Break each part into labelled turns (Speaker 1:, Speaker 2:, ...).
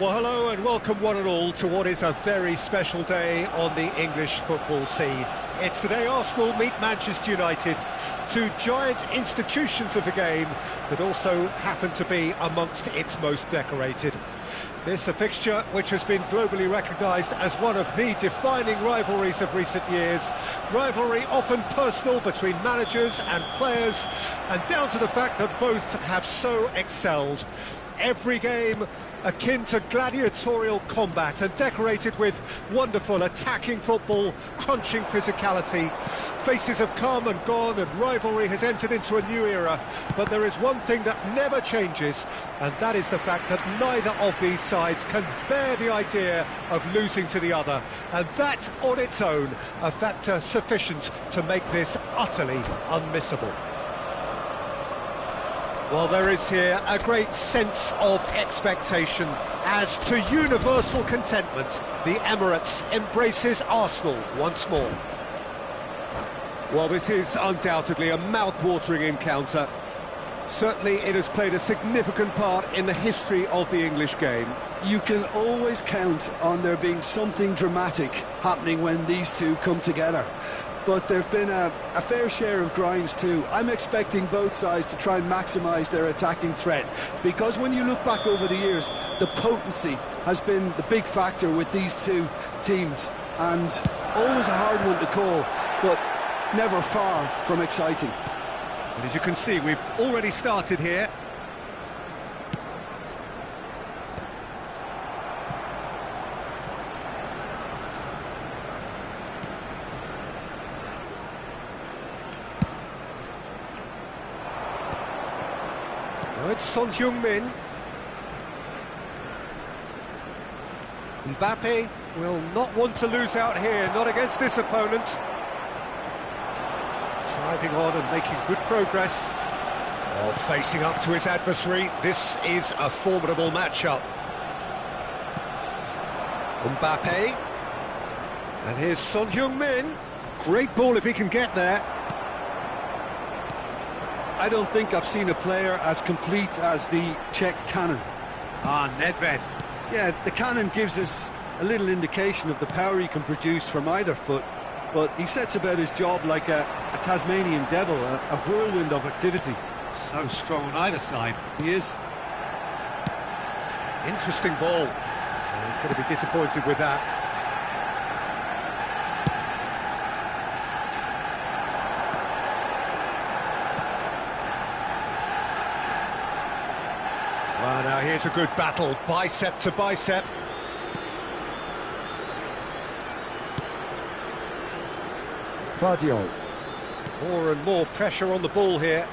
Speaker 1: Well, hello and welcome one and all to what is a very special day on the English football scene. It's the day Arsenal meet Manchester United, two giant institutions of the game that also happen to be amongst its most decorated. This a fixture which has been globally recognised as one of the defining rivalries of recent years. Rivalry often personal between managers and players, and down to the fact that both have so excelled. every game akin to gladiatorial combat and decorated with wonderful attacking football, crunching physicality. Faces have come and gone and rivalry has entered into a new era, but there is one thing that never changes, and that is the fact that neither of these sides can bear the idea of losing to the other, and that on its own a factor sufficient to make this utterly unmissable. Well, there is here a great sense of expectation as, to universal contentment, the Emirates embraces Arsenal once more. Well, this is undoubtedly a mouth-watering encounter. Certainly it has played a significant part in the history of the English game.
Speaker 2: You can always count on there being something dramatic happening when these two come together. But there have been a fair share of grinds too. I'm expecting both sides to try and maximise their attacking threat, because when you look back over the years, the potency has been the big factor with these two teams, and always a hard one to call, but never far from exciting.
Speaker 1: And as you can see, we've already started here. Now it's Son Heung-min. Mbappe will not want to lose out here, not against this opponent. Driving on and making good progress. Oh, facing up to his adversary. This is a formidable matchup. Mbappe. And here's Son Heung-min. Great ball if he can get there.
Speaker 2: I don't think I've seen a player as complete as the Czech cannon.
Speaker 1: Nedved.
Speaker 2: Yeah, the cannon gives us a little indication of the power he can produce from either foot, but he sets about his job like a Tasmanian devil, a whirlwind of activity.
Speaker 1: So strong on either side.
Speaker 2: He is.
Speaker 1: Interesting ball. Oh, he's going to be disappointed with that. Well, now here's a good battle, bicep to bicep. Gvardiol. More and more pressure on the ball here.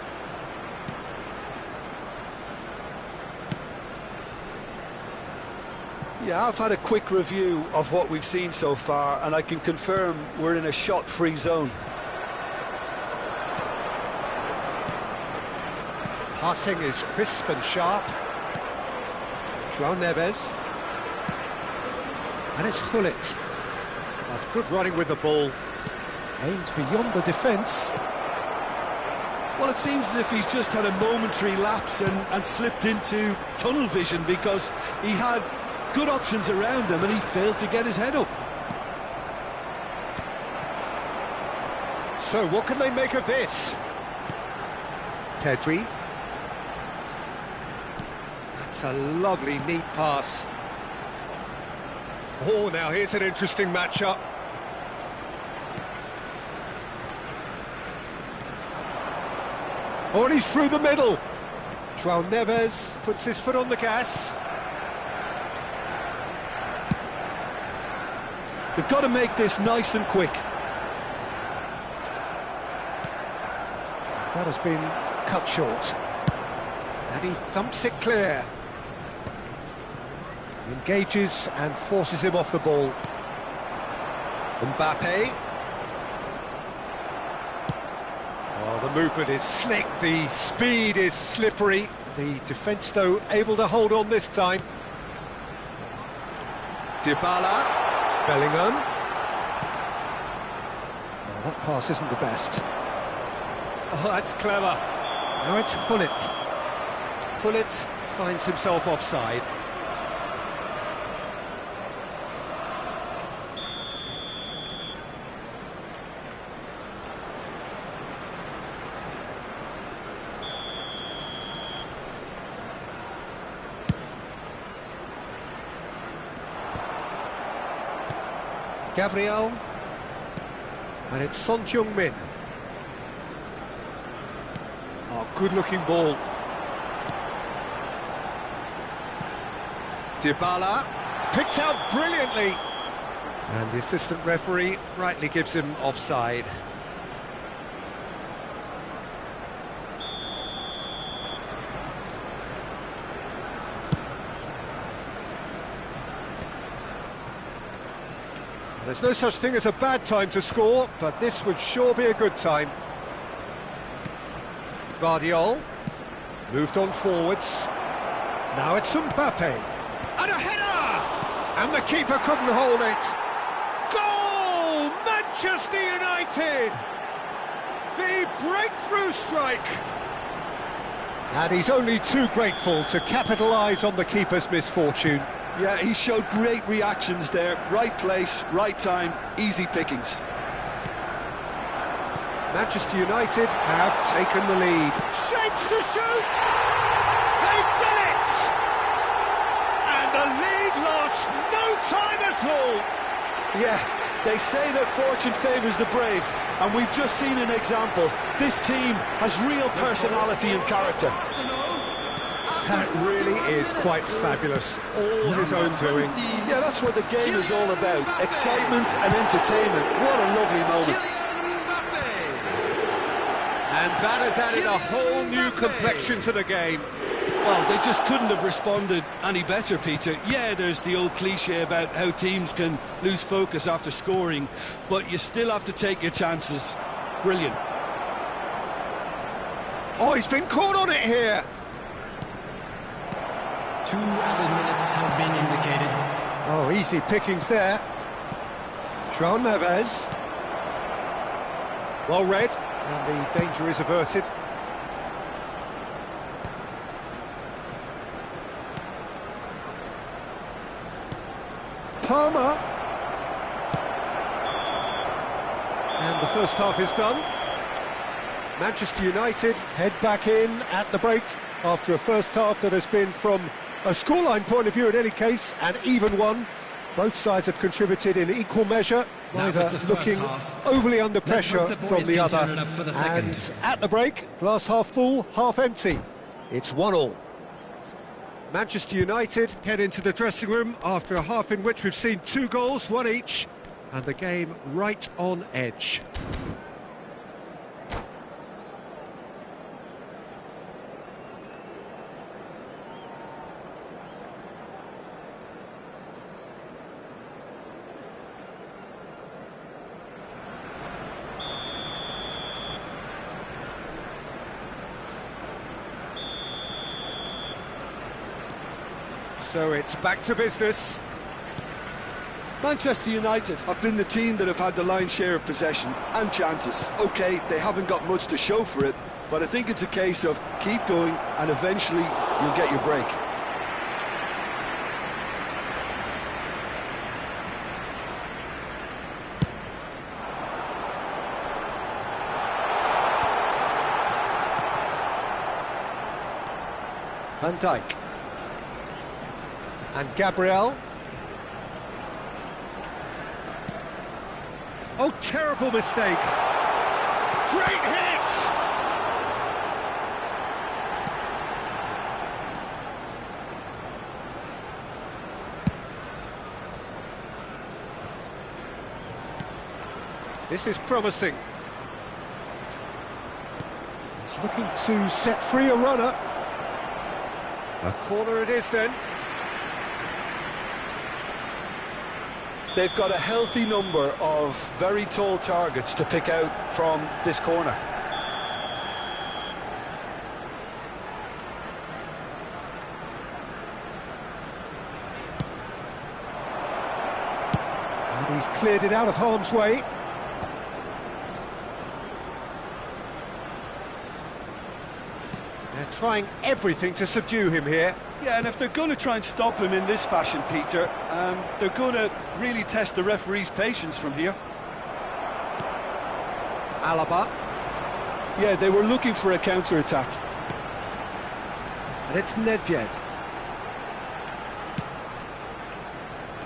Speaker 2: Yeah, I've had a quick review of what we've seen so far, and I can confirm we're in a shot-free zone.
Speaker 1: Passing is crisp and sharp. João Neves. And it's Gullit. That's good running with the ball. Aims beyond the defence.
Speaker 2: Well, it seems as if he's just had a momentary lapse and slipped into tunnel vision, because he had good options around him and he failed to get his head up.
Speaker 1: So what can they make of this? Pedri. That's a lovely, neat pass. Oh, now here's an interesting matchup. Oh, and he's through the middle. João Neves puts his foot on the gas.
Speaker 2: They've got to make this nice and quick.
Speaker 1: That has been cut short. And he thumps it clear. Engages and forces him off the ball. Mbappe. Oh, the movement is slick, the speed is slippery. The defence, though, able to hold on this time. Dybala. Bellingham. Oh, that pass isn't the best. Oh, that's clever. Now it's Gullit. Gullit finds himself offside. Gabriel. And it's Son Heung-min. Oh, good-looking ball. Dybala, picked out brilliantly. And the assistant referee rightly gives him offside. There's no such thing as a bad time to score, but this would sure be a good time. Guardiola moved on forwards. Now it's Mbappe. And a header! And the keeper couldn't hold it. Goal! Manchester United! The breakthrough strike! And he's only too grateful to capitalise on the keeper's misfortune.
Speaker 2: Yeah, he showed great reactions there. Right place, right time, easy pickings.
Speaker 1: Manchester United have taken the lead. Shapes to shoot! They've done it! And the lead lost no time at all!
Speaker 2: Yeah, they say that fortune favours the brave, and we've just seen an example. This team has real personality and character.
Speaker 1: That really is quite fabulous, all his own doing.
Speaker 2: Yeah, that's what the game is all about. Excitement and entertainment. What a lovely moment.
Speaker 1: And that has added a whole new complexion to the game.
Speaker 2: Well, they just couldn't have responded any better, Peter. Yeah, there's the old cliche about how teams can lose focus after scoring, but you still have to take your chances. Brilliant.
Speaker 1: Oh, he's been caught on it here.
Speaker 3: 2 added minutes has been indicated.
Speaker 1: Oh, easy pickings there. João Neves. Well read, and the danger is averted. Palmer. And the first half is done. Manchester United head back in at the break after a first half that has been, from a scoreline point of view in any case, an even one. Both sides have contributed in equal measure, neither looking overly under pressure from the other. And at the break, glass half full, half empty. It's 1-1. Manchester United head into the dressing room after a half in which we've seen 2 goals, 1 each, and the game right on edge. So it's back to business.
Speaker 2: Manchester United have been the team that have had the lion's share of possession and chances. OK, they haven't got much to show for it, but I think it's a case of keep going and eventually you'll get your break.
Speaker 1: Van Dijk. And Gabriel. Oh, terrible mistake. Great hit! This is promising. He's looking to set free a runner. A corner it is then.
Speaker 2: They've got a healthy number of very tall targets to pick out from this corner.
Speaker 1: And he's cleared it out of harm's way. They're trying everything to subdue him here.
Speaker 2: Yeah, and if they're going to try and stop him in this fashion, Peter, they're going to really test the referee's patience from here.
Speaker 1: Alaba.
Speaker 2: Yeah, they were looking for a counter-attack.
Speaker 1: And it's Nedved.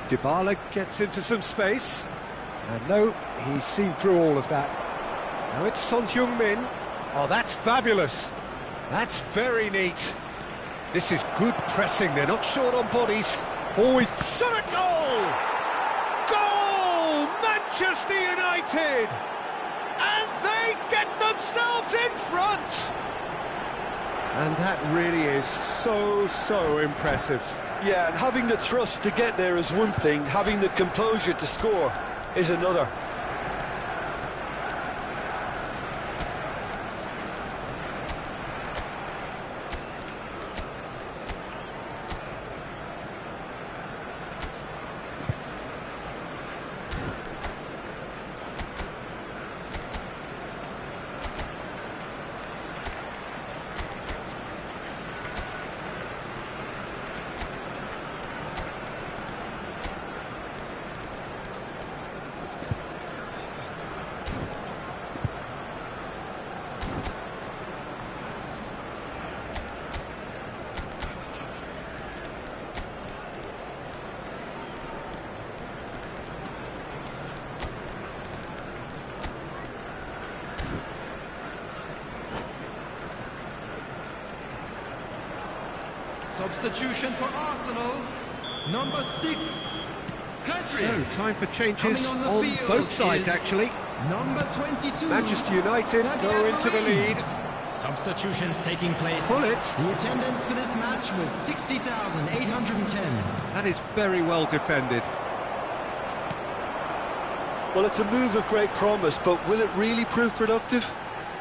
Speaker 1: Dybala gets into some space. And no, he's seen through all of that. Now it's Son Heung-min. Oh, that's fabulous. That's very neat. This is good pressing, they're not short on bodies. Always shot at goal! Goal! Manchester United! And they get themselves in front! And that really is so impressive.
Speaker 2: Yeah, and having the thrust to get there is one thing, having the composure to score is another.
Speaker 3: Substitution for Arsenal, number 6, Pedri.
Speaker 1: So, time for changes
Speaker 3: Coming
Speaker 1: on
Speaker 3: the field
Speaker 1: both sides,
Speaker 3: is
Speaker 1: actually.
Speaker 3: Number 22,
Speaker 1: Manchester United go into the lead.
Speaker 3: Substitutions taking place.
Speaker 1: Pull it.
Speaker 3: The attendance for this match was 60,810.
Speaker 1: That is very well defended.
Speaker 2: Well, it's a move of great promise, but will it really prove productive?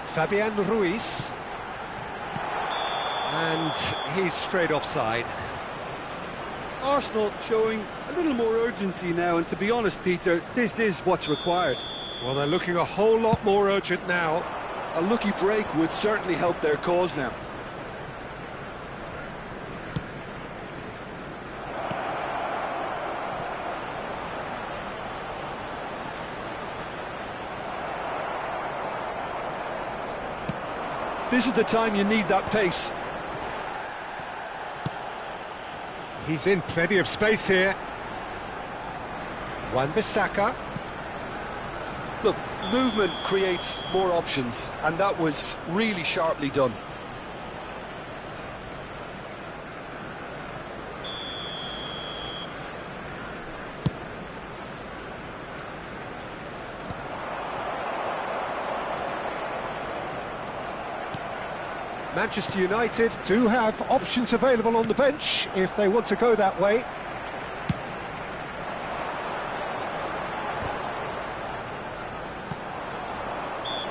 Speaker 1: Fabian Ruiz. And he's straight offside.
Speaker 2: Arsenal showing a little more urgency now, and to be honest, Peter, this is what's required.
Speaker 1: Well, they're looking a whole lot more urgent now.
Speaker 2: A lucky break would certainly help their cause now. This is the time you need that pace.
Speaker 1: He's in plenty of space here. Wan-Bissaka.
Speaker 2: Look, movement creates more options, and that was really sharply done.
Speaker 1: Manchester United do have options available on the bench if they want to go that way.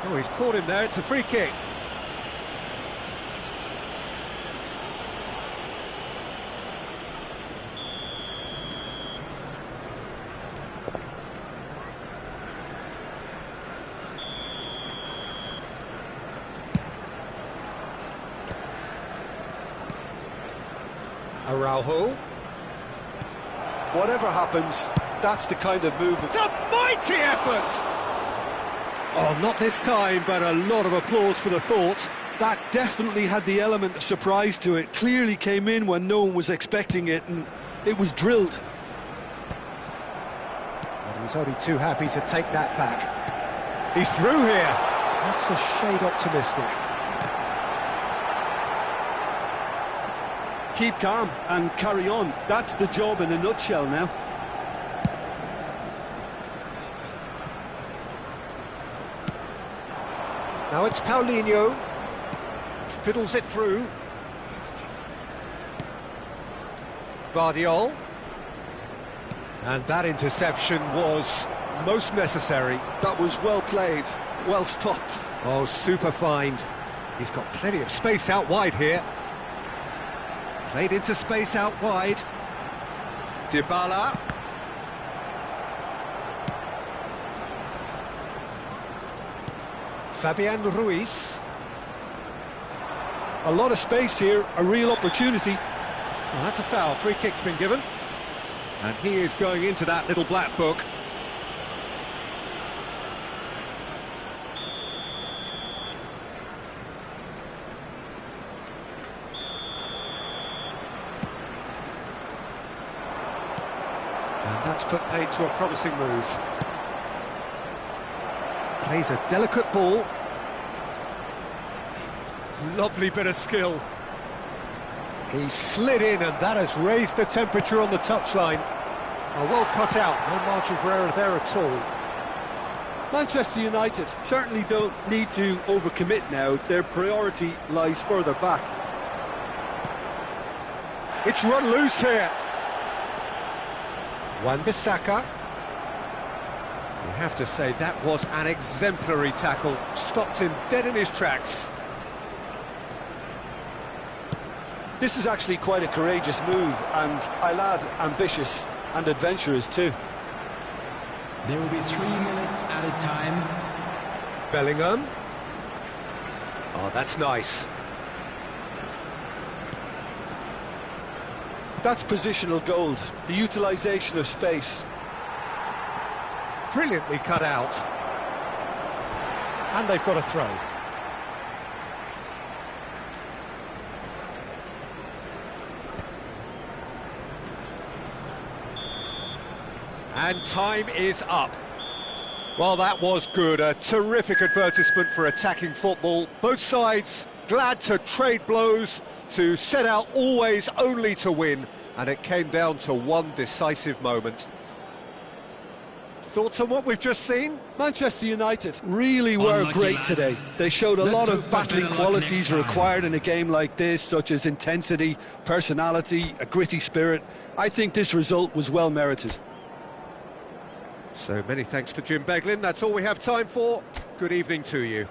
Speaker 1: Oh, he's caught him there, it's a free kick. Araujo.
Speaker 2: Whatever happens, that's the kind of move.
Speaker 1: It's a mighty effort! Oh, not this time, but a lot of applause for the thought.
Speaker 2: That definitely had the element of surprise to it. Clearly came in when no one was expecting it, and it was drilled.
Speaker 1: And he's only too happy to take that back. He's through here. That's a shade optimistic.
Speaker 2: Keep calm and carry on. That's the job in a nutshell now.
Speaker 1: Now it's Paulinho. Fiddles it through. Guardiola. And that interception was most necessary.
Speaker 2: That was well played, well stopped.
Speaker 1: Oh, super find. He's got plenty of space out wide here. Played into space out wide. Dybala. Fabian Ruiz.
Speaker 2: A lot of space here, a real opportunity.
Speaker 1: Well, that's a foul. Free kick's been given. And he is going into that little black book. And that's put paid to a promising move. Plays a delicate ball. Lovely bit of skill. He slid in, and that has raised the temperature on the touchline. Well cut out, no margin for error there at all.
Speaker 2: Manchester United certainly don't need to overcommit now. Their priority lies further back.
Speaker 1: It's run loose here. Wan-Bissaka. You have to say that was an exemplary tackle. Stopped him dead in his tracks.
Speaker 2: This is actually quite a courageous move, and I'll add ambitious and adventurous too.
Speaker 3: There will be 3 minutes added time.
Speaker 1: Bellingham. Oh, that's nice.
Speaker 2: That's positional gold, the utilisation of space.
Speaker 1: Brilliantly cut out. And they've got a throw. And time is up. Well, that was good. A terrific advertisement for attacking football. Both sides glad to trade blows, to set out always only to win. And it came down to one decisive moment. Thoughts on what we've just seen?
Speaker 2: Manchester United really were
Speaker 3: Unlucky
Speaker 2: great
Speaker 3: lads.
Speaker 2: today. They showed a
Speaker 3: Let's
Speaker 2: lot
Speaker 3: hope
Speaker 2: of
Speaker 3: for
Speaker 2: battling
Speaker 3: better luck
Speaker 2: qualities
Speaker 3: next time.
Speaker 2: required in a game like this, such as intensity, personality, a gritty spirit. I think this result was well merited.
Speaker 1: So many thanks to Jim Beglin. That's all we have time for. Good evening to you.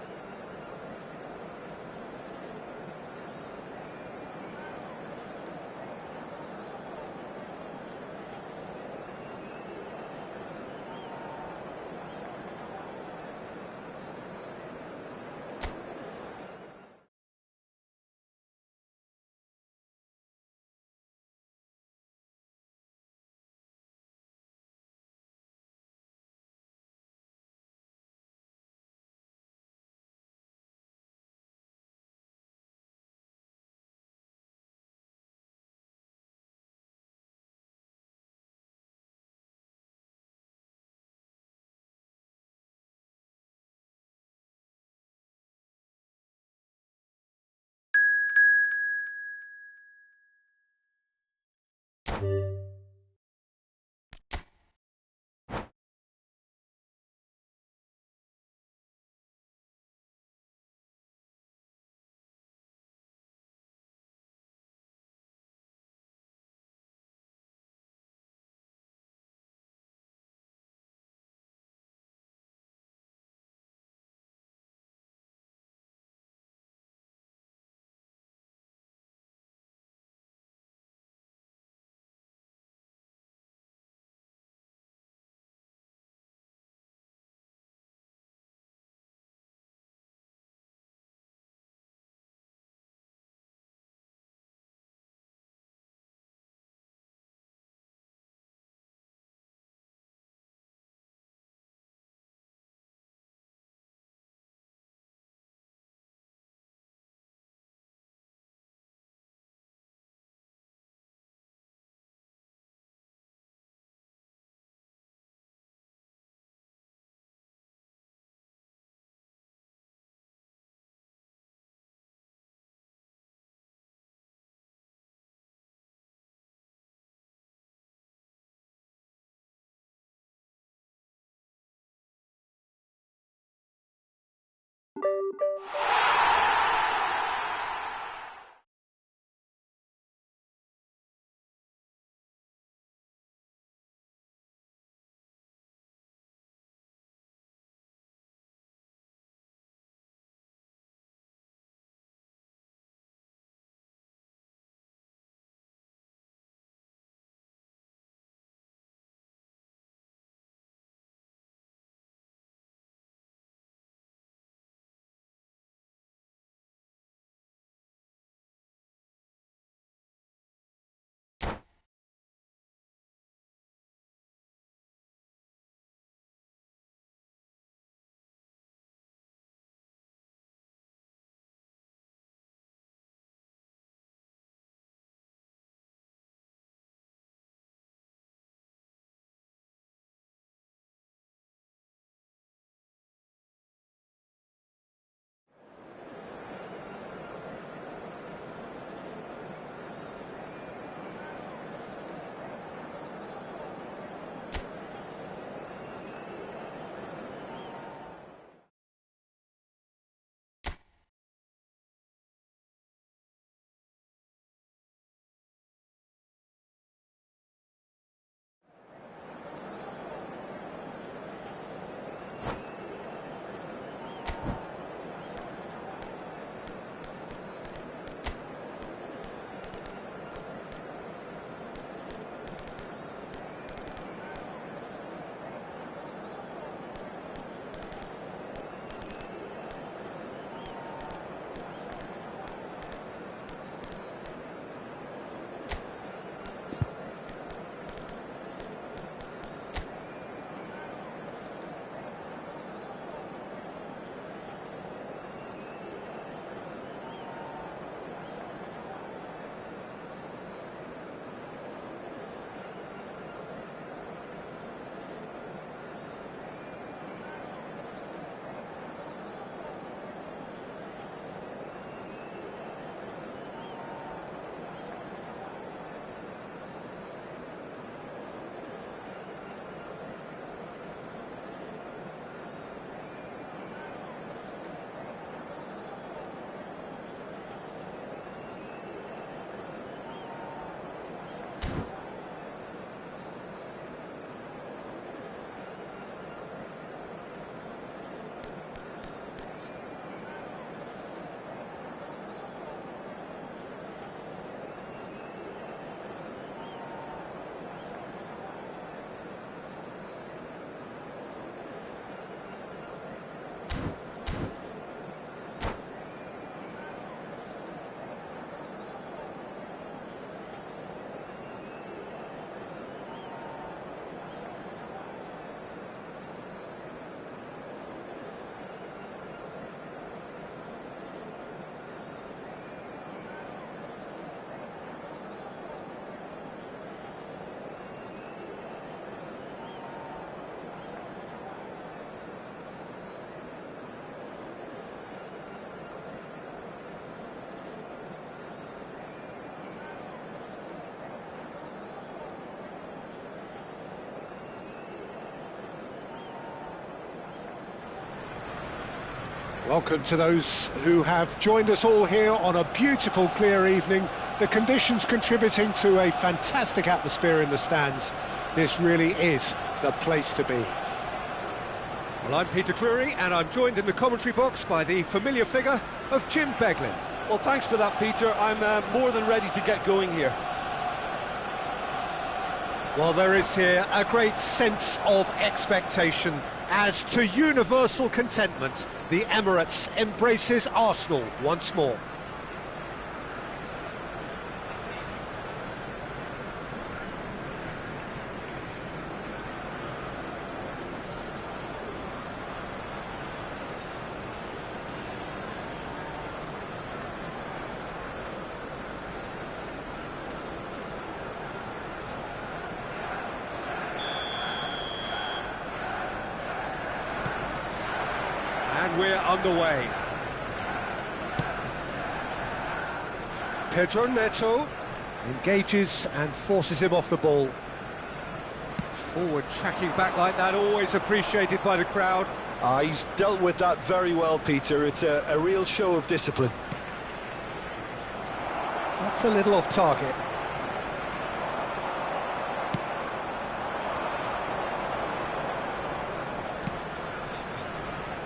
Speaker 1: Welcome to those who have joined us all here on a beautiful, clear evening. The conditions contributing to a fantastic atmosphere in the stands. This really is the place to be. Well, I'm Peter Drury, and I'm joined in the commentary box by the familiar figure of Jim Beglin.
Speaker 2: Well, thanks for that, Peter. I'm more than ready to get going here.
Speaker 1: Well, there is here a great sense of expectation as, to universal contentment, the Emirates embraces Arsenal once more. And we're underway. Pedro Neto engages and forces him off the ball. Forward tracking back like that, always appreciated by the crowd.
Speaker 2: He's dealt with that very well, Peter. It's a real show of discipline.
Speaker 1: That's a little off target.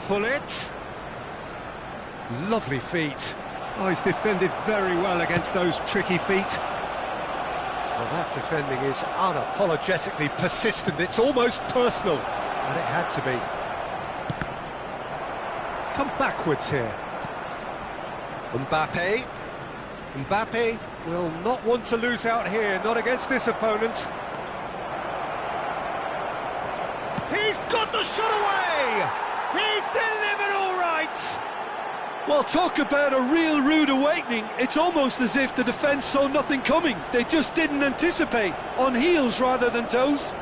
Speaker 1: Hullet. Lovely feet. Oh, he's defended very well against those tricky feet. Well, that defending is unapologetically persistent. It's almost personal, and it had to be. It's come backwards here. Mbappe will not want to lose out here, not against this opponent. He's got the shot away! He's delivered all right!
Speaker 2: Well, talk about a real rude awakening. It's almost as if the defence saw nothing coming. They just didn't anticipate, on heels rather than toes.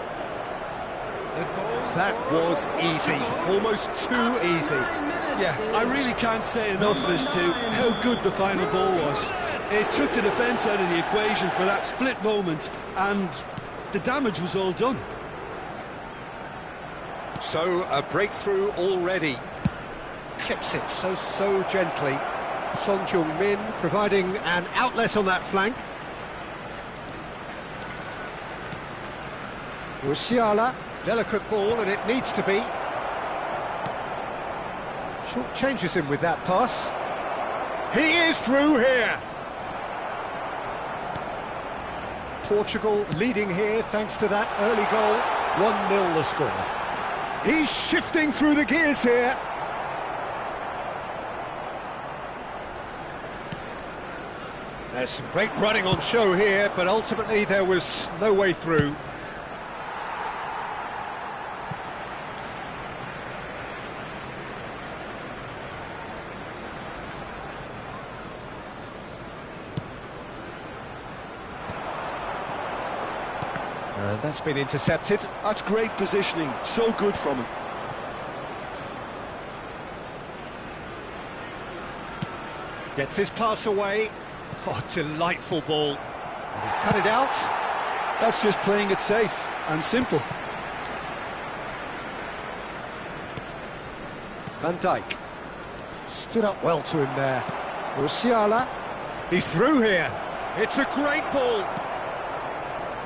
Speaker 1: That was easy, almost too easy.
Speaker 2: Yeah, I really can't say enough as to how good the final ball was. It took the defence out of the equation for that split moment, and the damage was all done.
Speaker 1: So, a breakthrough already. Clips it so gently. Son Heung-min providing an outlet on that flank. Musiala, delicate ball, and it needs to be. Short changes him with that pass. He is through here. Portugal leading here thanks to that early goal. 1-0 the score. He's shifting through the gears here. There's some great running on show here, but ultimately there was no way through. And that's been intercepted.
Speaker 2: That's great positioning, so good from him.
Speaker 1: Gets his pass away. Oh, delightful ball. And he's cut it out.
Speaker 2: That's just playing it safe and simple.
Speaker 1: Van Dijk stood up well to him there. Musiala, he's through here. It's a great ball.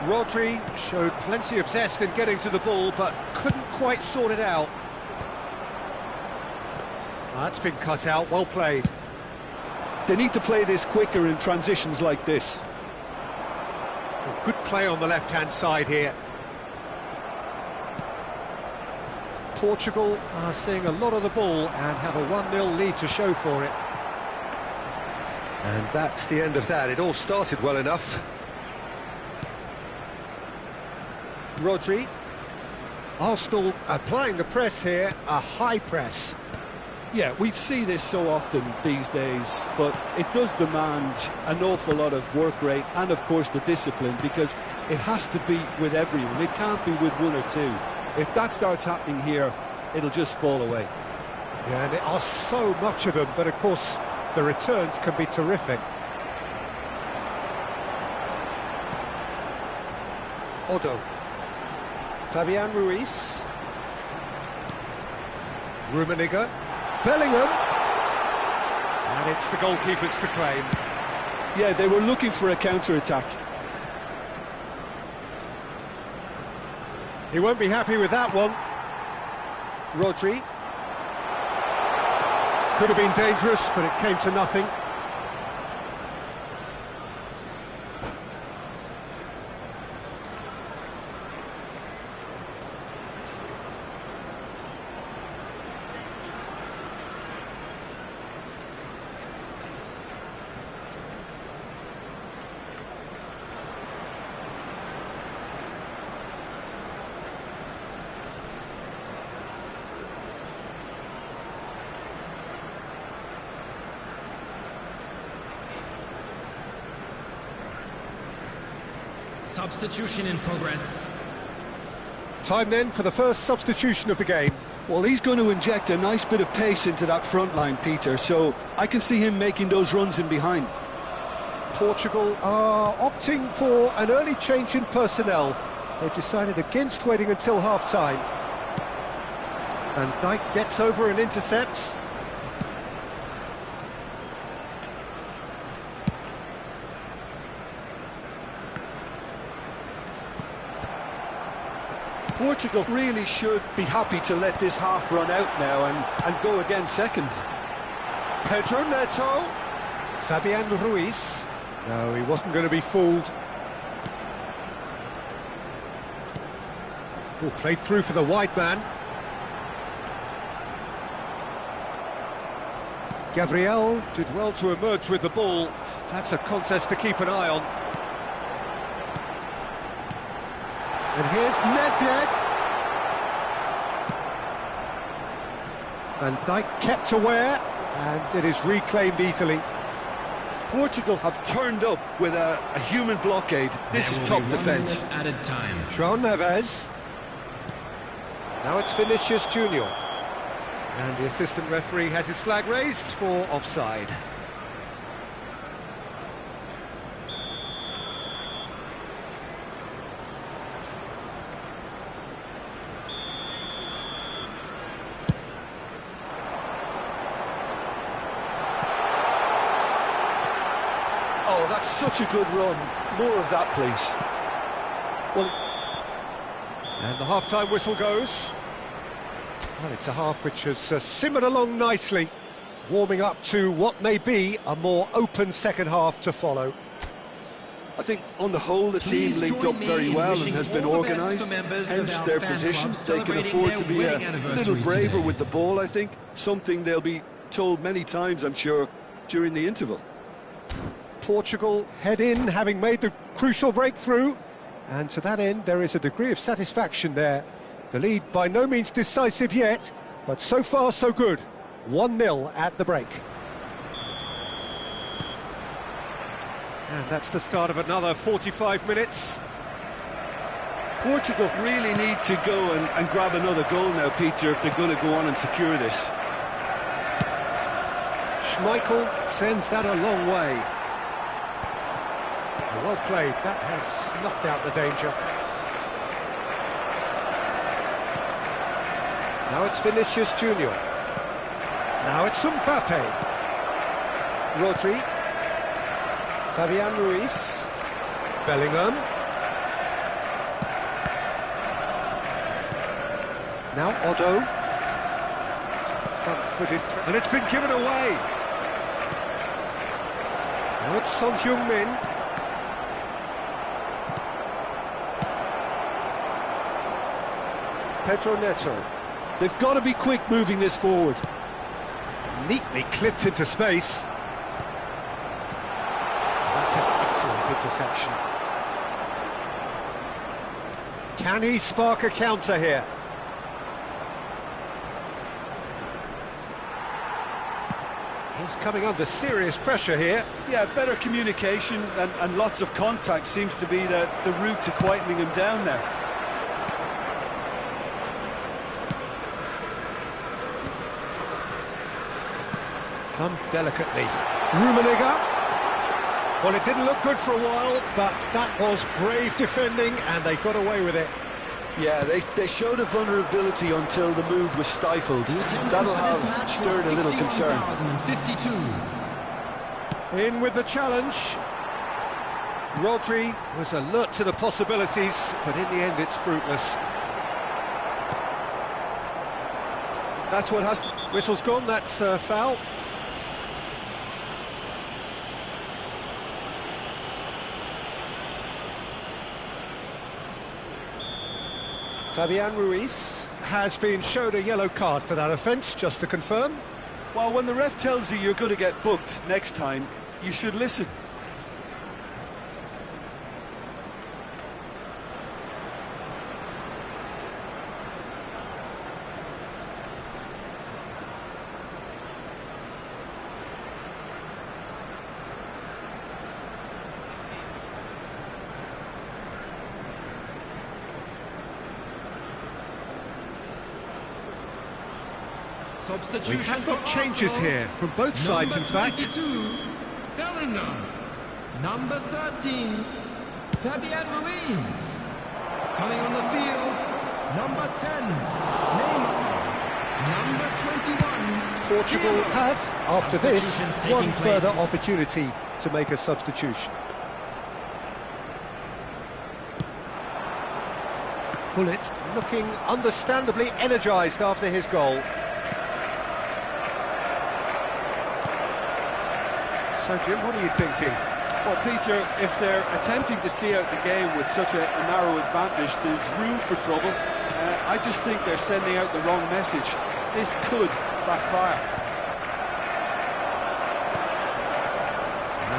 Speaker 1: Rodri showed plenty of zest in getting to the ball, but couldn't quite sort it out. That's been cut out, well played.
Speaker 2: They need to play this quicker in transitions like this.
Speaker 1: Well, good play on the left-hand side here. Portugal are seeing a lot of the ball and have a 1-0 lead to show for it. And that's the end of that. It all started well enough. Rodri. Arsenal applying the press here, a high press.
Speaker 2: Yeah, we see this so often these days, but it does demand an awful lot of work rate and, of course, the discipline, because it has to be with everyone. It can't be with one or two. If that starts happening here, it'll just fall away.
Speaker 1: Yeah, and there are so much of them, but, of course, the returns can be terrific. Odo. Fabian Ruiz. Rummenigge. Bellingham. And it's the goalkeepers to claim.
Speaker 2: Yeah, they were looking for a counter-attack.
Speaker 1: He won't be happy with that one. Rodri. Could have been dangerous, but it came to nothing.
Speaker 4: Substitution in progress.
Speaker 1: Time then for the first substitution of the game.
Speaker 2: Well, he's going to inject a nice bit of pace into that front line, Peter, so I can see him making those runs in behind.
Speaker 1: Portugal are opting for an early change in personnel. They've decided against waiting until half-time. Van Dijk gets over and intercepts.
Speaker 2: Portugal really should be happy to let this half run out now and go again second.
Speaker 1: Pedro Neto. Fabian Ruiz. No, he wasn't going to be fooled. Oh, played through for the wide man. Gabriel did well to emerge with the ball. That's a contest to keep an eye on. And here's Nedved. Van Dijk kept aware, and it is reclaimed easily.
Speaker 2: Portugal have turned up with a human blockade. This is top defence.
Speaker 4: Added time.
Speaker 1: João Neves. Now it's Vinicius Junior. And the assistant referee has his flag raised for offside.
Speaker 2: Oh, that's such a good run. More of that, please.
Speaker 1: Well, and the half-time whistle goes. Well, it's a half which has simmered along nicely, warming up to what may be a more open second half to follow.
Speaker 2: I think, on the whole, the team linked up very well and has been organised, hence their position. They can afford to be a little braver with the ball, I think. Something they'll be told many times, I'm sure, during the interval.
Speaker 1: Portugal head in, having made the crucial breakthrough, and to that end there is a degree of satisfaction there. The lead by no means decisive yet, but so far so good. 1-0 at the break. And that's the start of another 45 minutes.
Speaker 2: Portugal really need to go and grab another goal now, Peter, if they're going to go on and secure this.
Speaker 1: Schmeichel sends that a long way. Well played, that has snuffed out the danger. Now it's Vinicius Junior. Now it's Mbappe. Rodri. Fabian Ruiz. Bellingham. Now Otto. Front-footed, and it's been given away. Now it's Son Heung-min. Pedro Neto.
Speaker 2: They've got to be quick moving this forward.
Speaker 1: Neatly clipped into space. That's an excellent interception. Can he spark a counter here? He's coming under serious pressure here.
Speaker 2: Yeah, better communication and lots of contact seems to be the route to quietening him down now.
Speaker 1: Done delicately. Rummenigge. Well, it didn't look good for a while, but that was brave defending, and they got away with it.
Speaker 2: Yeah, they showed a vulnerability until the move was stifled. That'll have stirred a little concern.
Speaker 1: In with the challenge. Rodri was alert to the possibilities, but in the end it's fruitless.
Speaker 2: That's what has to...
Speaker 1: Whistle's gone, that's foul. Fabian Ruiz has been showed a yellow card for that offence, just to confirm.
Speaker 2: Well, when the ref tells you you're going to get booked next time, you should listen.
Speaker 1: We have got changes here from both sides, in fact.
Speaker 4: Bellingham. Number 13, Fabian Ruiz. Coming on the field, number 10, Neymar. Number 21,
Speaker 1: Portugal have, after this,
Speaker 4: Substitutions taking
Speaker 1: one
Speaker 4: place.
Speaker 1: further opportunity to make a substitution. Gullit looking understandably energised after his goal. So, Jim, what are you thinking?
Speaker 2: Well, Peter, if they're attempting to see out the game with such a narrow advantage, there's room for trouble. I just think they're sending out the wrong message. This could backfire.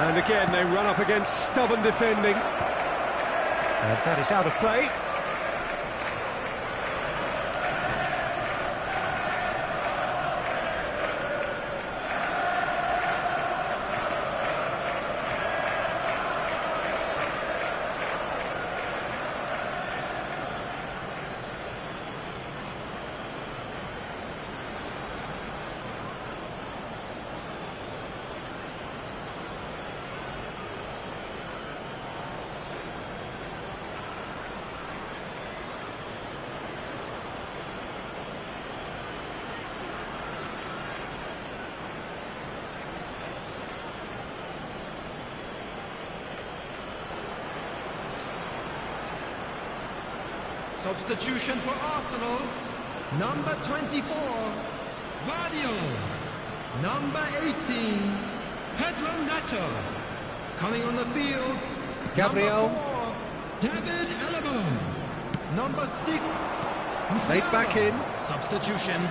Speaker 1: And again, they run up against stubborn defending. And that is out of play.
Speaker 4: Substitution for Arsenal, number 24, Guardiola. Number 18, Pedro Neto. Coming on the field,
Speaker 1: Gabriel.
Speaker 4: number 4, David Alaba. Number 6,
Speaker 1: Laid back in.
Speaker 4: Substitution.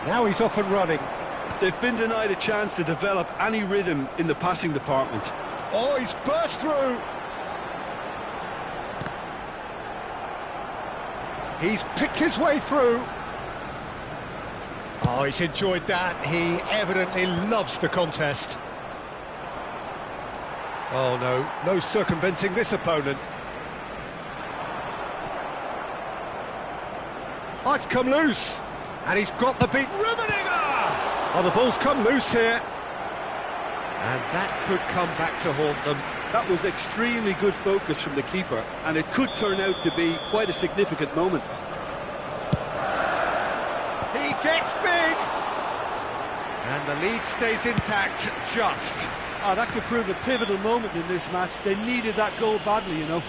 Speaker 1: Now he's off and running.
Speaker 2: They've been denied a chance to develop any rhythm in the passing department.
Speaker 1: Oh, he's burst through. He's picked his way through. Oh, he's enjoyed that. He evidently loves the contest. Oh, no circumventing this opponent. Oh, it's come loose. And he's got the beat. Rummenigge! Oh, the ball's come loose here. And that could come back to haunt them.
Speaker 2: That was extremely good focus from the keeper, and it could turn out to be quite a significant moment.
Speaker 1: He gets big! And the lead stays intact, just.
Speaker 2: Ah, that could prove a pivotal moment in this match. They needed that goal badly, you know.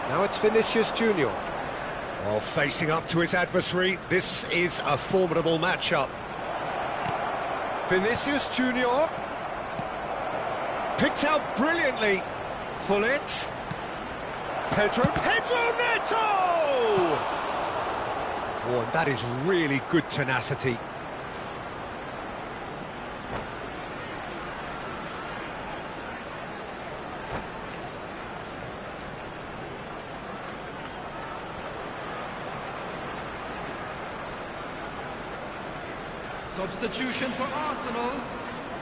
Speaker 1: Now it's Vinicius Junior. Oh, facing up to his adversary, this is a formidable matchup. Vinicius Junior. Picked out brilliantly. Gullit. Pedro Neto! Oh, and that is really good tenacity.
Speaker 4: Substitution for Arsenal.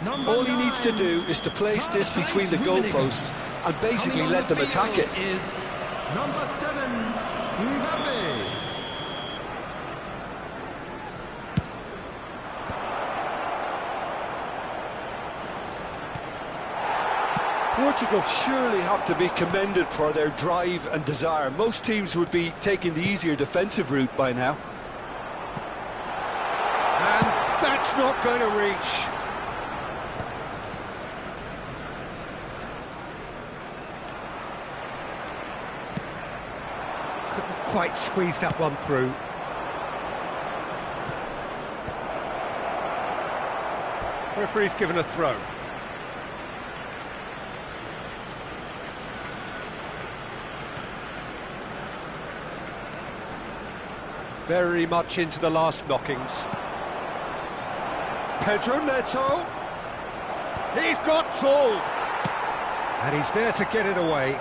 Speaker 4: Number
Speaker 2: All he needs to
Speaker 4: 9,
Speaker 2: do is to place this between the
Speaker 4: Rummenigge.
Speaker 2: goalposts and basically
Speaker 4: Coming on
Speaker 2: let
Speaker 4: the
Speaker 2: them attack
Speaker 4: field
Speaker 2: it.
Speaker 4: is number 7, Mbappe.
Speaker 2: Portugal surely have to be commended for their drive and desire. Most teams would be taking the easier defensive route by now.
Speaker 1: And that's not going to reach. Couldn't quite squeeze that one through. Referee's given a throw. Very much into the last knockings.
Speaker 2: Pedro Neto.
Speaker 1: He's got full. And he's there to get it away.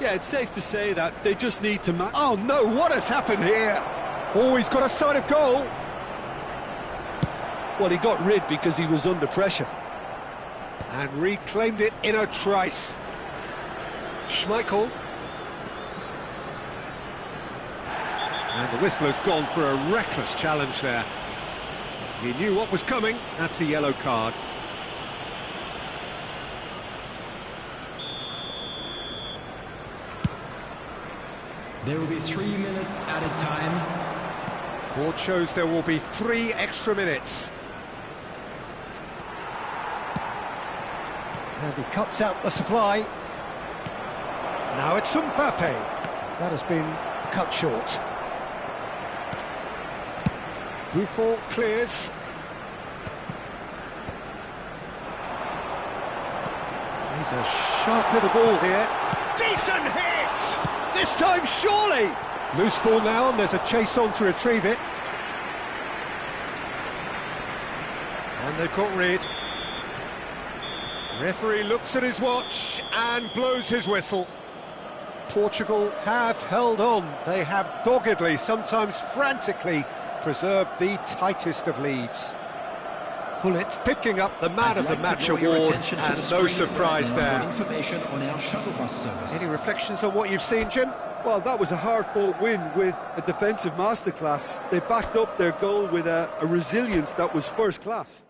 Speaker 2: Yeah, it's safe to say that they just need to match.
Speaker 1: Oh no, what has happened here? Oh, he's got a sight of goal.
Speaker 2: Well, he got rid because he was under pressure.
Speaker 1: And reclaimed it in a trice. Schmeichel. And the whistler's gone for a reckless challenge there. He knew what was coming. That's a yellow card.
Speaker 4: There will be 3 minutes added time.
Speaker 1: Board shows there will be 3 extra minutes. And he cuts out the supply. Now it's Mbappe. That has been cut short. Buffon clears. He's a sharp little ball here. Decent hit! This time surely! Loose ball now, and there's a chase on to retrieve it. And they've got rid. Referee looks at his watch and blows his whistle. Portugal have held on. They have doggedly, sometimes frantically, preserved the tightest of leads. Gullit picking up the Man of the Match award, and no surprise there. Any reflections on what you've seen, Jim?
Speaker 2: Well, that was a hard-fought win with a defensive masterclass. They backed up their goal with a resilience that was first class.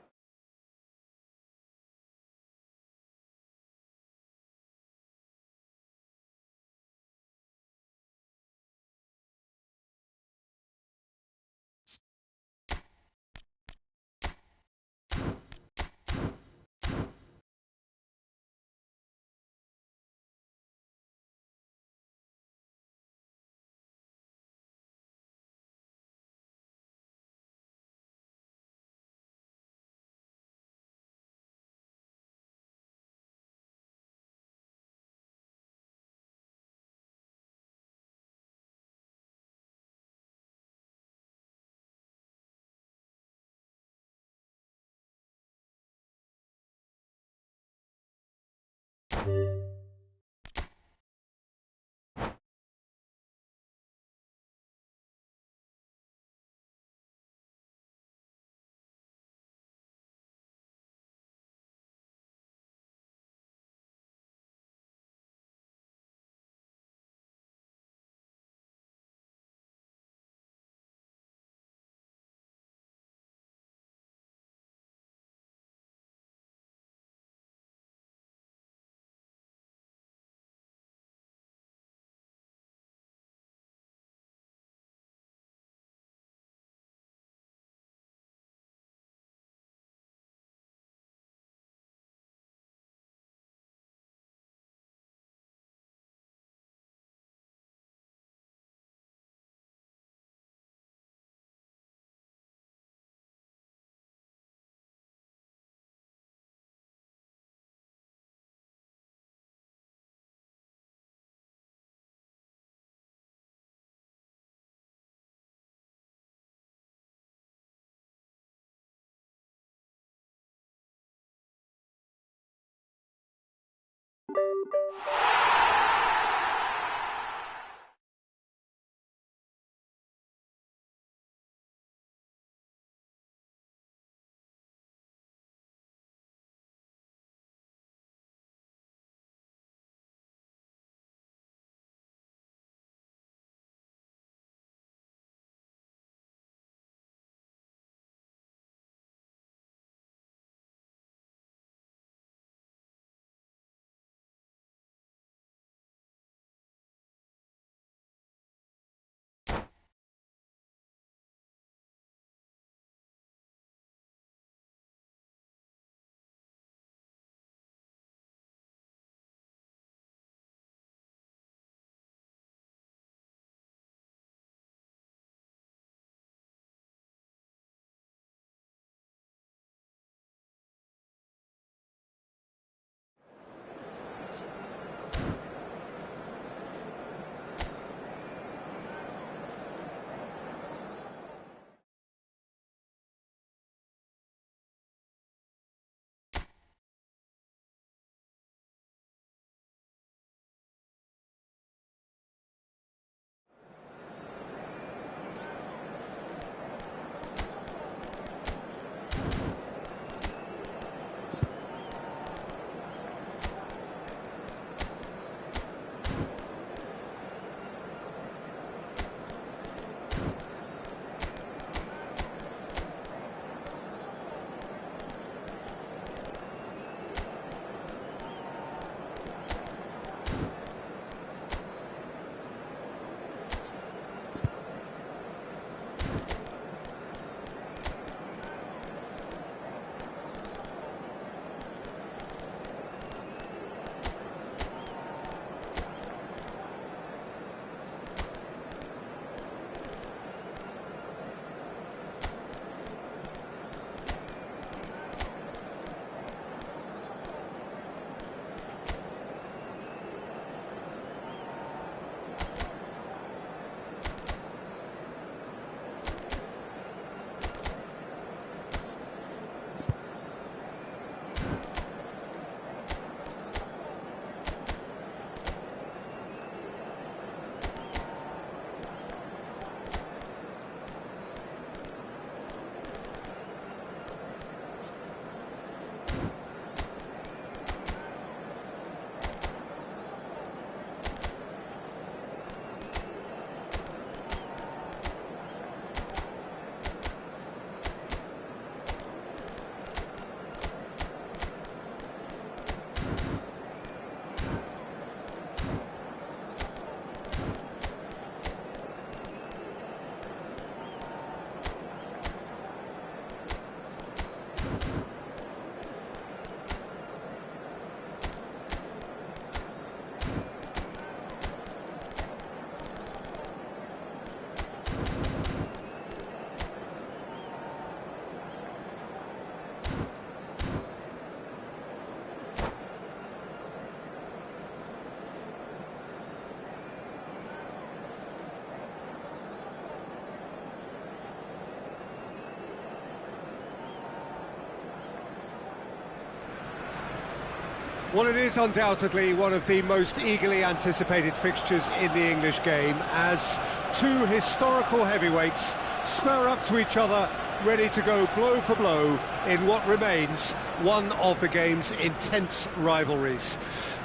Speaker 1: Well, it is undoubtedly one of the most eagerly anticipated fixtures in the English game, as two historical heavyweights square up to each other, ready to go blow for blow in what remains one of the game's intense rivalries.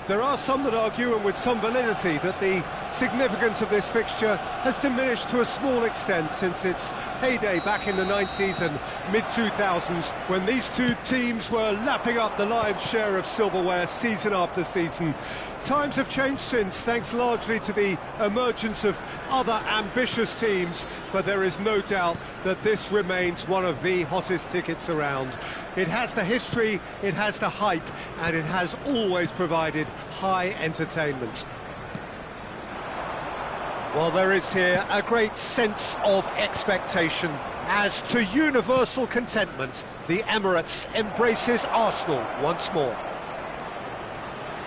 Speaker 1: There are some that argue, and with some validity, that the significance of this fixture has diminished to a small extent since its heyday back in the 90s and mid-2000s, when these two teams were lapping up the lion's share of silverware season after season. Times have changed since, thanks largely to the emergence of other ambitious teams, but there is no doubt that this remains one of the hottest tickets around. It has the history, it has the hype, and it has always provided high entertainment. Well, there is here a great sense of expectation, as to universal contentment, the Emirates embraces Arsenal once more.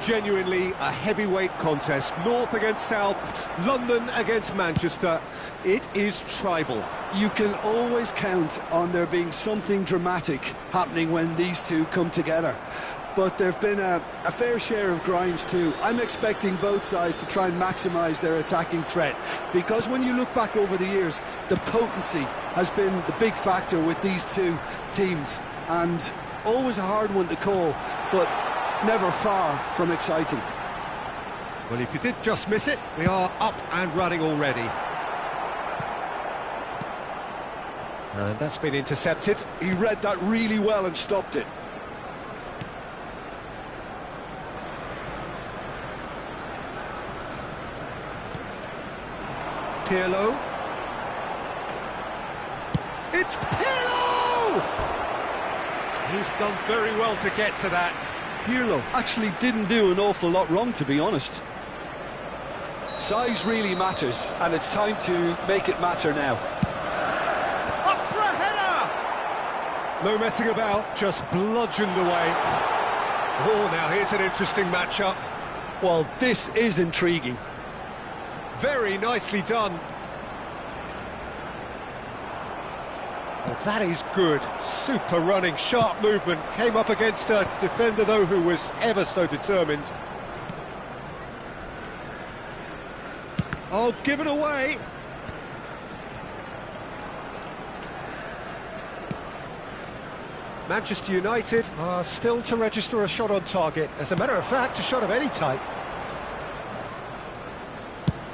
Speaker 1: Genuinely a heavyweight contest, North against South, London against Manchester. It is tribal.
Speaker 2: You can always count on there being something dramatic happening when these two come together. But there have been a fair share of grinds too. I'm expecting both sides to try and maximise their attacking threat, because when you look back over the years, the potency has been the big factor with these two teams, and always a hard one to call, but never far from exciting.
Speaker 1: Well, if you did just miss it, we are up and running already. And that's been intercepted.
Speaker 2: He read that really well and stopped it.
Speaker 1: Pirlo. It's Pirlo! He's done very well to get to that.
Speaker 2: Pirlo actually didn't do an awful lot wrong, to be honest. Size really matters, and it's time to make it matter now.
Speaker 1: Up for a header! No messing about, just bludgeoned away. Oh, now here's an interesting matchup.
Speaker 2: Well, this is intriguing.
Speaker 1: Very nicely done. Well, that is good. Super running, sharp movement. Came up against a defender, though, who was ever so determined. Oh, given away. Manchester United are still to register a shot on target. As a matter of fact, a shot of any type.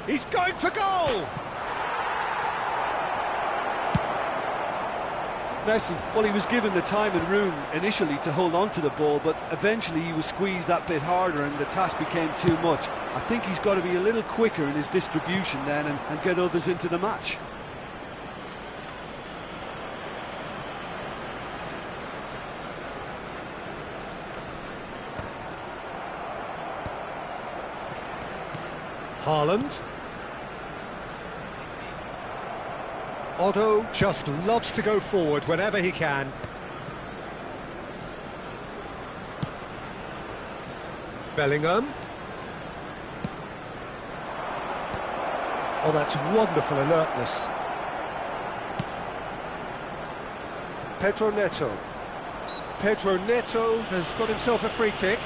Speaker 1: He's going for goal!
Speaker 2: Messi, well, he was given the time and room initially to hold on to the ball, but eventually he was squeezed that bit harder and the task became too much. I think he's got to be a little quicker in his distribution then and get others into the match.
Speaker 1: Haaland. Otto just loves to go forward whenever he can. Bellingham. Oh, that's wonderful alertness. Pedro Neto. Pedro Neto has got himself a free kick.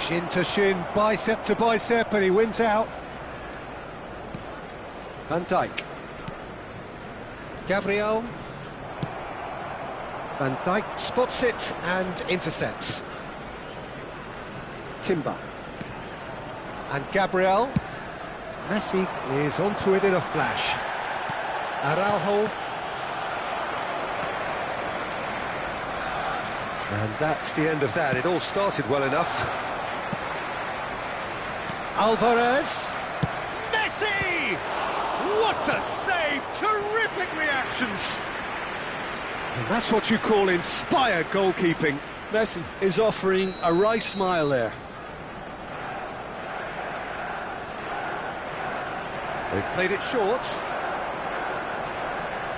Speaker 1: Shin to shin, bicep to bicep, and he wins out. Van Dijk. Gabriel. Van Dijk spots it and intercepts. Timber. And Gabriel. Messi is onto it in a flash. Araujo. And that's the end of that. It all started well enough. Alvarez. Messi! What a save! Terrific reactions! And that's what you call inspired goalkeeping.
Speaker 2: Messi is offering a right smile there.
Speaker 1: They've played it short.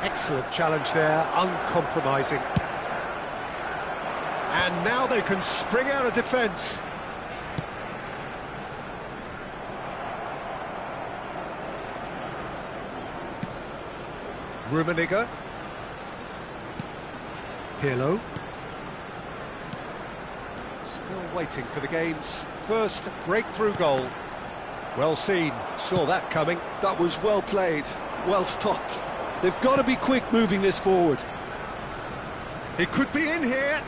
Speaker 1: Excellent challenge there, uncompromising. And now they can spring out of defence. Rummenigge. Pirlo. Still waiting for the game's first breakthrough goal. Well seen, saw that coming.
Speaker 2: That was well played, well stopped. They've got to be quick moving this forward.
Speaker 1: It could be in here.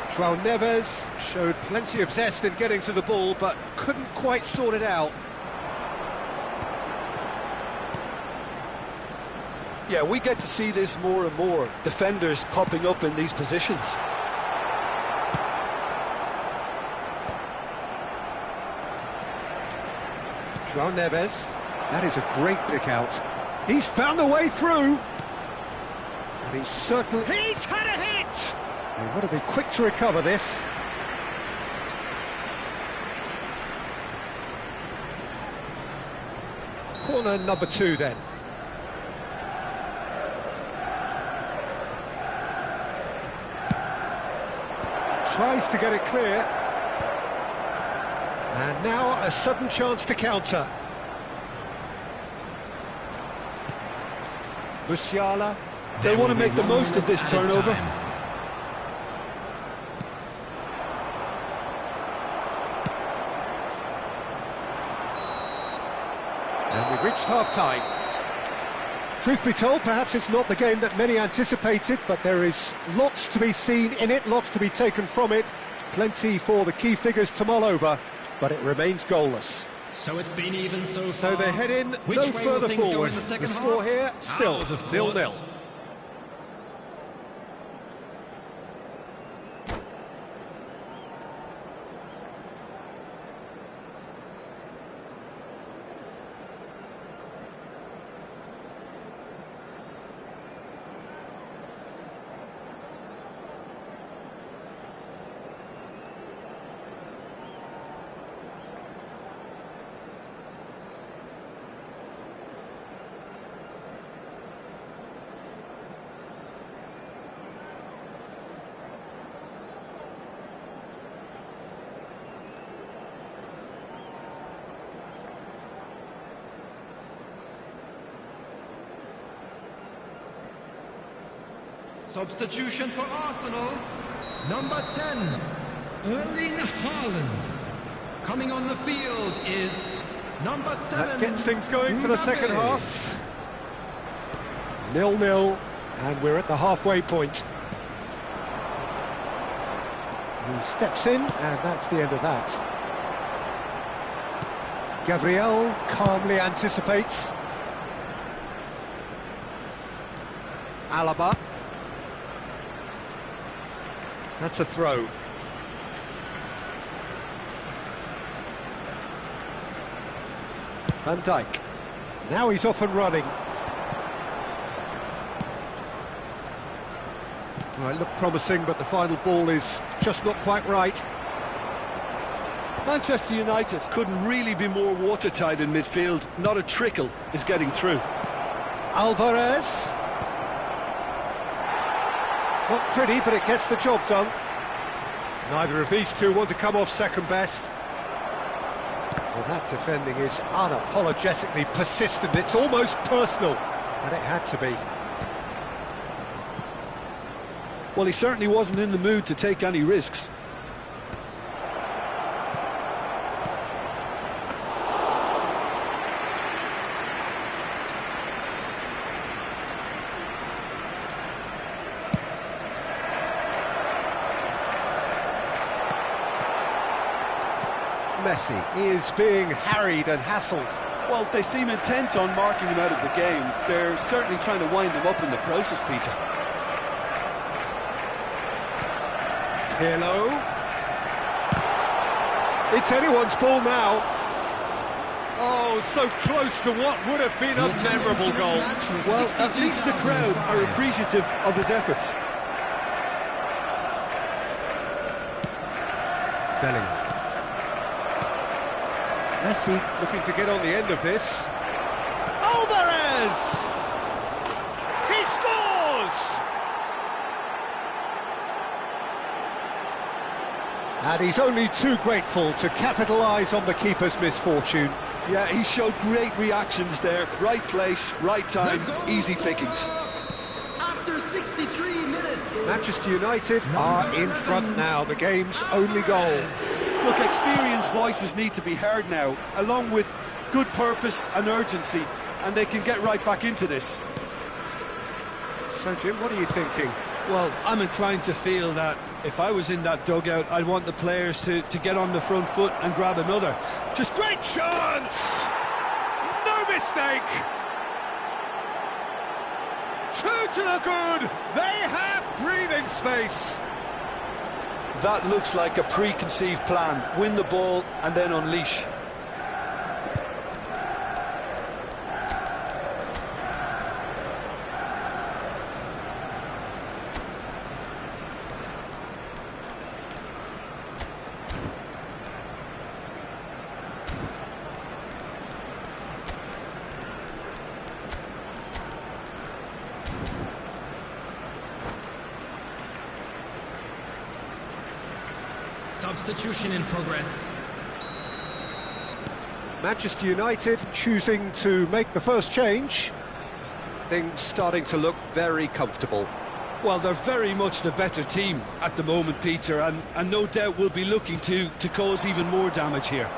Speaker 1: João Neves showed plenty of zest in getting to the ball, but couldn't quite sort it out.
Speaker 2: Yeah, we get to see this more and more. Defenders popping up in these positions.
Speaker 1: João Neves, that is a great pick out. He's found a way through. And he's certainly... He's had a hit! They've got to be quick to recover this. Corner number 2 then. Tries to get it clear. And now a sudden chance to counter. Musiala.
Speaker 2: They want to make the most of this turnover.
Speaker 1: And we've reached half-time. Truth be told, perhaps it's not the game that many anticipated, but there is lots to be seen in it, lots to be taken from it. Plenty for the key figures to mull over, but it remains goalless.
Speaker 4: So it's been even so far.
Speaker 1: So they head in
Speaker 4: Which
Speaker 1: no
Speaker 4: way will
Speaker 1: further
Speaker 4: things go
Speaker 1: forward.
Speaker 4: in the second
Speaker 1: The score
Speaker 4: half?
Speaker 1: here, still
Speaker 4: Ours, of
Speaker 1: 0-0.
Speaker 4: course.
Speaker 3: Substitution for Arsenal. Number 10, Erling Haaland.
Speaker 4: Coming on the field is
Speaker 3: Number 7.
Speaker 1: That gets things going for the second
Speaker 3: Mbappe.
Speaker 1: half. 0-0, and we're at the halfway point. He steps in, and that's the end of that. Gabriel calmly anticipates. Alaba. That's a throw. Van Dijk. Now he's off and running. Well, it looked promising, but the final ball is just not quite right.
Speaker 2: Manchester United couldn't really be more watertight in midfield. Not a trickle is getting through.
Speaker 1: Alvarez. Not pretty, but it gets the job done. Neither of these two want to come off second best. Well, that defending is unapologetically persistent. It's almost personal, and it had to be.
Speaker 2: Well, he certainly wasn't in the mood to take any risks.
Speaker 1: Messi is being harried and hassled.
Speaker 2: Well, they seem intent on marking him out of the game. They're certainly trying to wind him up in the process, Peter.
Speaker 1: Pirlo. It's anyone's ball now. Oh, so close to what would have been a memorable goal.
Speaker 2: Well, at least the crowd are appreciative of his efforts.
Speaker 1: Bellingham. Messi looking to get on the end of this. Alvarez! He scores! And he's only too grateful to capitalise on the keeper's misfortune.
Speaker 2: Yeah, he showed great reactions there. Right place, right time, easy pickings.
Speaker 4: After 63 minutes.
Speaker 1: Manchester United are in front now, the game's only goal.
Speaker 2: Look, experienced voices need to be heard now, along with good purpose and urgency, and they can get right back into this.
Speaker 1: So, Jim, what are you thinking?
Speaker 2: Well, I'm inclined to feel that if I was in that dugout, I'd want the players to get on the front foot and grab another. Just
Speaker 1: Great chance! No mistake! Two to the good! They have breathing space!
Speaker 2: that looks like a preconceived plan. Win the ball and then unleash.
Speaker 4: Substitution in progress.
Speaker 1: Manchester United choosing to make the first change. Things starting to look very comfortable.
Speaker 2: Well, they're very much the better team at the moment, Peter, and no doubt will be looking to cause even more damage here.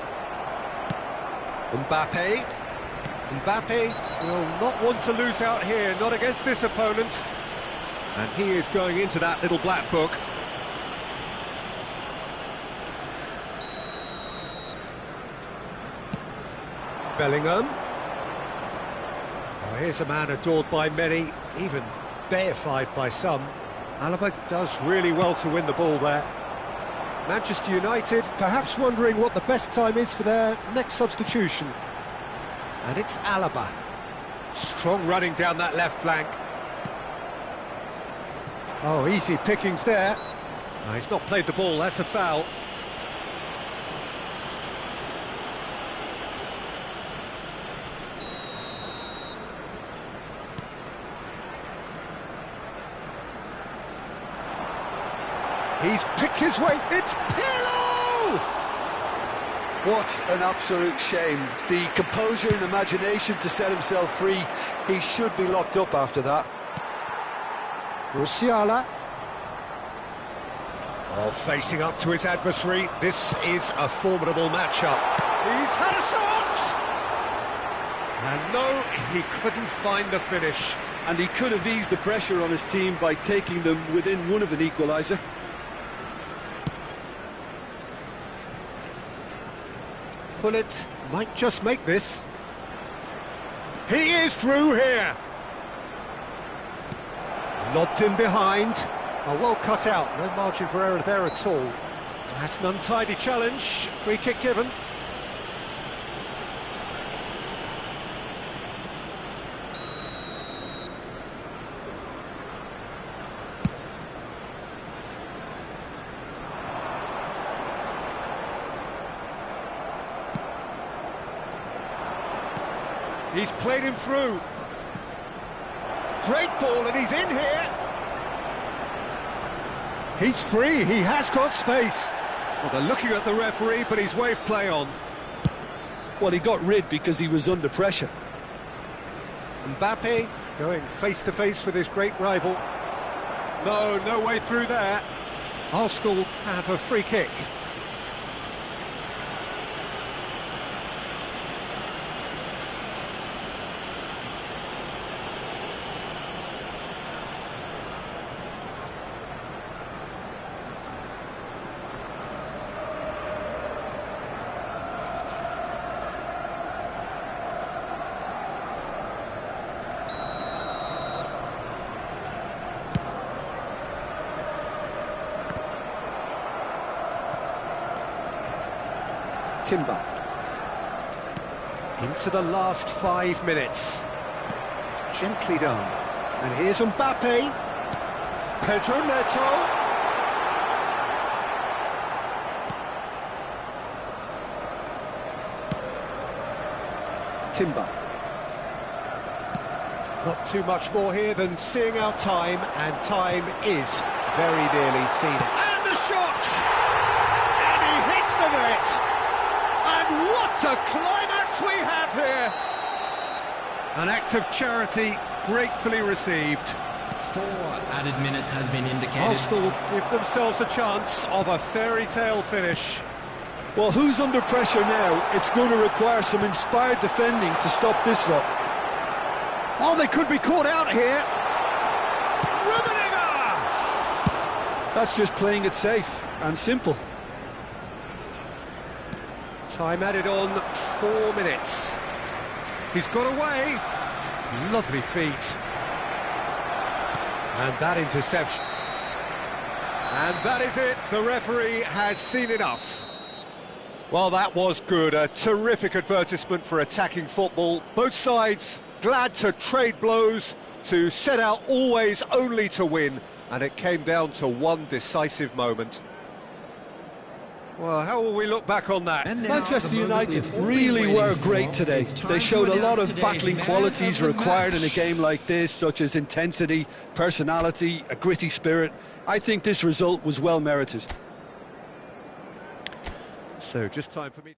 Speaker 1: Mbappe will not want to lose out here, not against this opponent. And he is going into that little black book. Bellingham. Oh, here's a man adored by many, even deified by some. Alaba does really well to win the ball there. Manchester United perhaps wondering what the best time is for their next substitution. And it's Alaba. Strong running down that left flank. Oh, easy pickings there. Oh, he's not played the ball, that's a foul. He's picked his way, it's Pirlo!
Speaker 2: What an absolute shame. The composure and imagination to set himself free. He should be locked up after that.
Speaker 1: Musiala. Oh, facing up to his adversary. This is a formidable matchup. He's had a shot! And no, he couldn't find the finish.
Speaker 2: And he could have eased the pressure on his team by taking them within one of an equaliser.
Speaker 1: Gullit might just make this. He is through here. Lobbed in behind. Oh, well cut out. No margin for error there at all. That's an untidy challenge. Free kick given. He's played him through. Great ball, and he's in here. He's free, he has got space. Well, they're looking at the referee, but he's waved play on.
Speaker 2: Well, he got rid because he was under pressure.
Speaker 1: Mbappe going face-to-face with his great rival. No, no way through there. Arsenal have a free kick. Timber. Into the last 5 minutes. Gently done. And here's Mbappe. Pedro Neto. Timber. Not too much more here than seeing our time, and time is very nearly seen. And the shot! And he hits the net! And what a climax we have here! An act of charity gratefully received.
Speaker 4: 4 added minutes has been indicated.
Speaker 1: Arsenal give themselves a chance of a fairy tale finish.
Speaker 2: Well, who's under pressure now? It's going to require some inspired defending to stop this lot.
Speaker 1: Oh, they could be caught out here. Rummenigge!
Speaker 2: That's just playing it safe and simple.
Speaker 1: Time added on, 4 minutes. He's got away. Lovely feet. And that interception. And that is it. The referee has seen enough. Well, that was good. A terrific advertisement for attacking football. Both sides glad to trade blows, to set out always only to win. And it came down to one decisive moment. Well, how will we look back on that?
Speaker 2: Manchester United really were great today. They showed a lot of battling qualities required in a game like this, such as intensity, personality, a gritty spirit. I think this result was well merited.
Speaker 1: So, just time for me.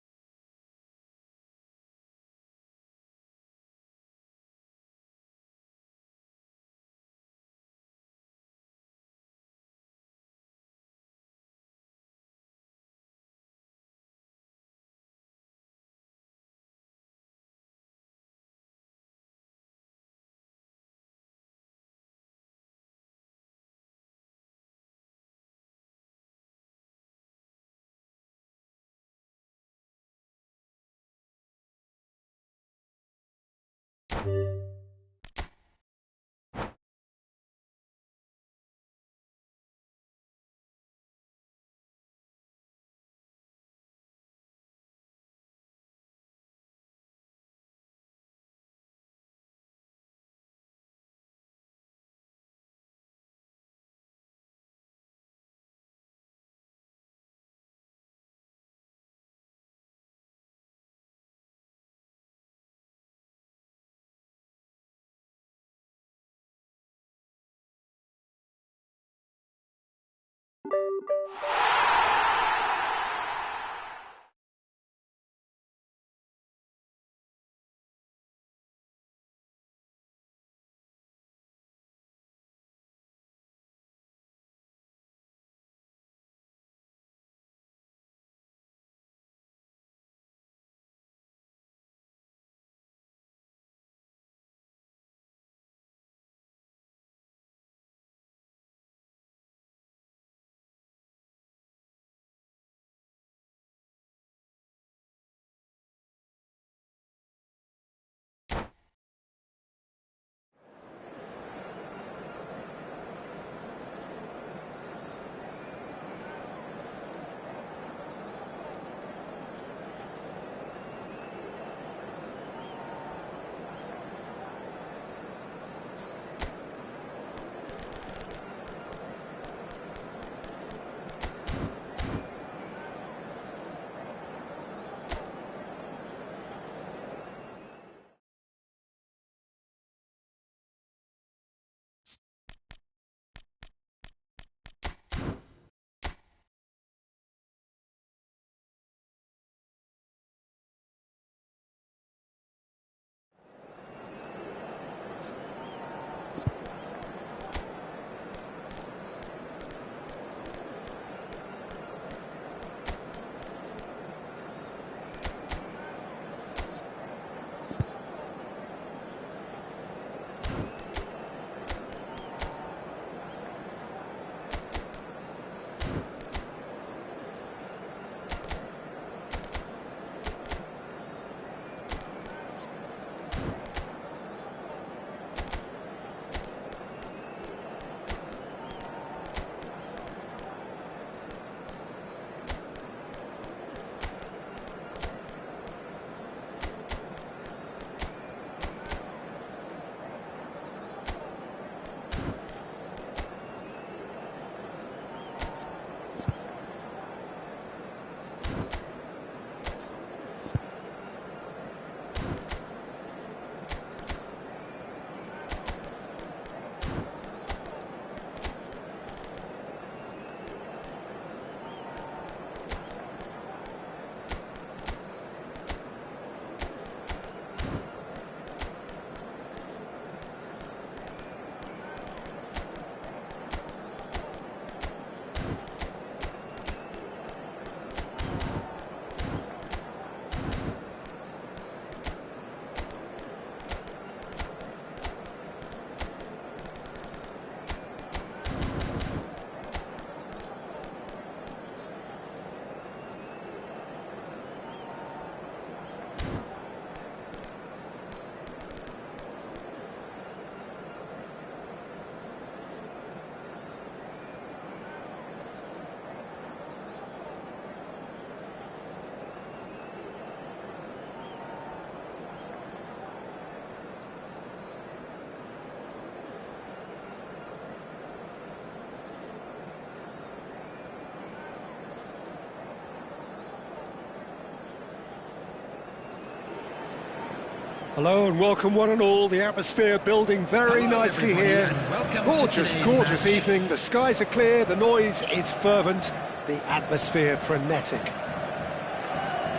Speaker 1: Hello and welcome one and all. The atmosphere building very
Speaker 3: Hello,
Speaker 1: nicely
Speaker 3: everybody,
Speaker 1: here.
Speaker 3: and welcome to
Speaker 1: Gorgeous,
Speaker 3: today's
Speaker 1: gorgeous
Speaker 3: match.
Speaker 1: evening. The skies are clear, the noise is fervent, the atmosphere frenetic.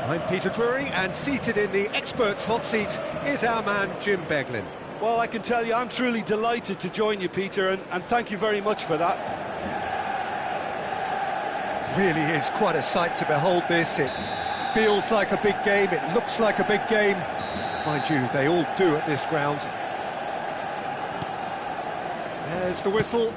Speaker 1: I'm Peter Drury, and seated in the experts' hot seat is our man Jim Beglin.
Speaker 2: Well, I can tell you, I'm truly delighted to join you, Peter, and thank you very much for that.
Speaker 1: Really is quite a sight to behold this. It feels like a big game, it looks like a big game. Mind you, they all do at this ground. There's the whistle.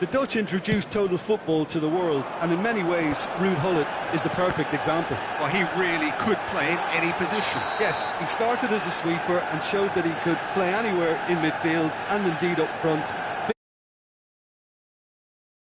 Speaker 2: The Dutch introduced total football to the world, and in many ways, Ruud Gullit is the perfect example.
Speaker 1: Well, he really could play in any position.
Speaker 2: Yes, he started as a sweeper and showed that he could play anywhere in midfield and indeed up front.